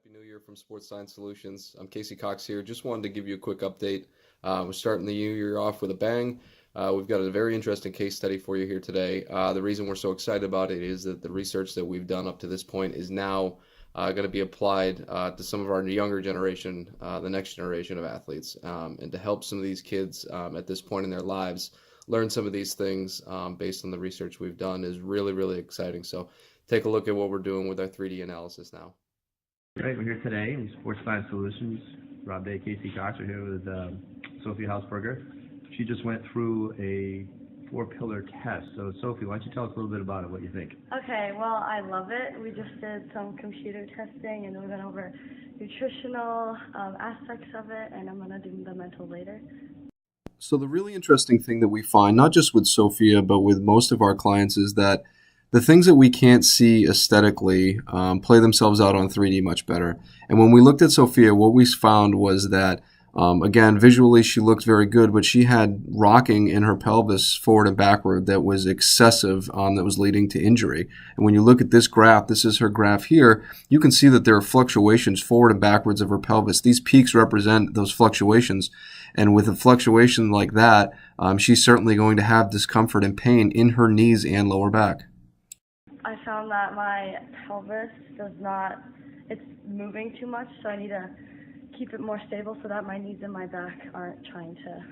Happy New Year from Sports Science Solutions. I'm Casey Cox here. Just wanted to give you a quick update. We're starting the new year off with a bang. We've got a very interesting case study for you here today. The reason we're so excited about it is that the research that we've done up to this point is now going to be applied to some of our younger generation, the next generation of athletes, and to help some of these kids at this point in their lives learn some of these things based on the research we've done is really, really exciting. So take a look at what we're doing with our 3D analysis now. Right, we're here today in Sports Science Solutions. Rob Day, Casey Cox. We're here with Sophie Hausberger. She just went through a 4-pillar test. So, Sophie, why don't you tell us a little bit about it, what you think? Okay, well, I love it. We just did some computer testing, and we went over nutritional aspects of it, and I'm going to do the mental later. So the really interesting thing that we find, not just with Sophia, but with most of our clients, is that the things that we can't see aesthetically play themselves out on 3D much better. And when we looked at Sophia, what we found was that, again, visually she looked very good, but she had rocking in her pelvis forward and backward that was excessive, that was leading to injury. And when you look at this graph, this is her graph here, you can see that there are fluctuations forward and backwards of her pelvis. These peaks represent those fluctuations. And with a fluctuation like that, she's certainly going to have discomfort and pain in her knees and lower back. I found that my pelvis it's moving too much, so I need to keep it more stable so that my knees and my back aren't trying to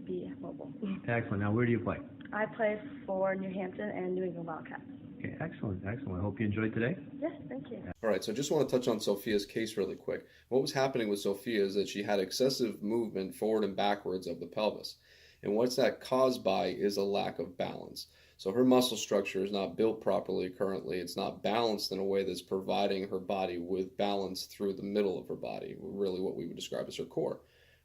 be mobile. Excellent. Now, where do you play? I play for New Hampton and New England Wildcats. Okay, excellent. I hope you enjoyed today. Yes, thank you. All right, so I just want to touch on Sophia's case really quick. What was happening with Sophia is that she had excessive movement forward and backwards of the pelvis. And what's that caused by is a lack of balance. So her muscle structure is not built properly currently. It's not balanced in a way that's providing her body with balance through the middle of her body, really what we would describe as her core.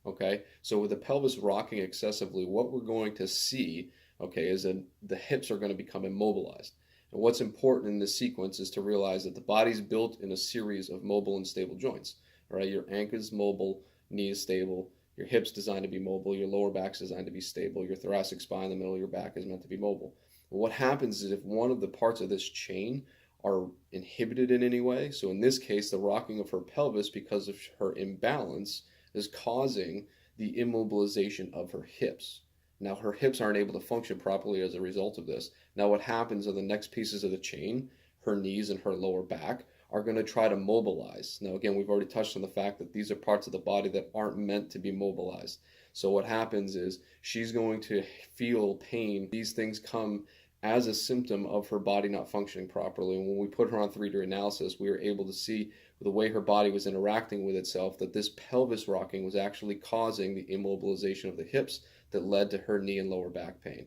Okay, so with the pelvis rocking excessively, what we're going to see, okay, is that the hips are going to become immobilized. And what's important in this sequence is to realize that the body's built in a series of mobile and stable joints. All right, your ankle is mobile, knee is stable, your hips designed to be mobile, your lower back's designed to be stable, your thoracic spine, the middle of your back is meant to be mobile. What happens is if one of the parts of this chain are inhibited in any way, so in this case, the rocking of her pelvis because of her imbalance is causing the immobilization of her hips. Now, her hips aren't able to function properly as a result of this. Now, what happens are the next pieces of the chain, her knees and her lower back, are going to try to mobilize. Now, again, we've already touched on the fact that these are parts of the body that aren't meant to be mobilized. So what happens is she's going to feel pain. These things come as a symptom of her body not functioning properly. And when we put her on 3D analysis, we were able to see the way her body was interacting with itself that this pelvis rocking was actually causing the immobilization of the hips that led to her knee and lower back pain.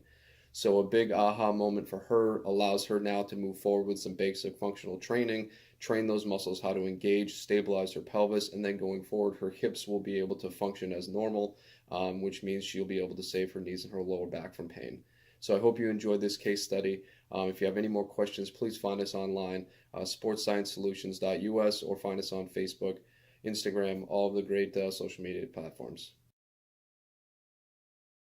So a big aha moment for her allows her now to move forward with some basic functional training, train those muscles how to engage, stabilize her pelvis, and then going forward, her hips will be able to function as normal, which means she'll be able to save her knees and her lower back from pain. So I hope you enjoyed this case study. If you have any more questions, please find us online, sportssciencesolutions.us, or find us on Facebook, Instagram, all of the great social media platforms.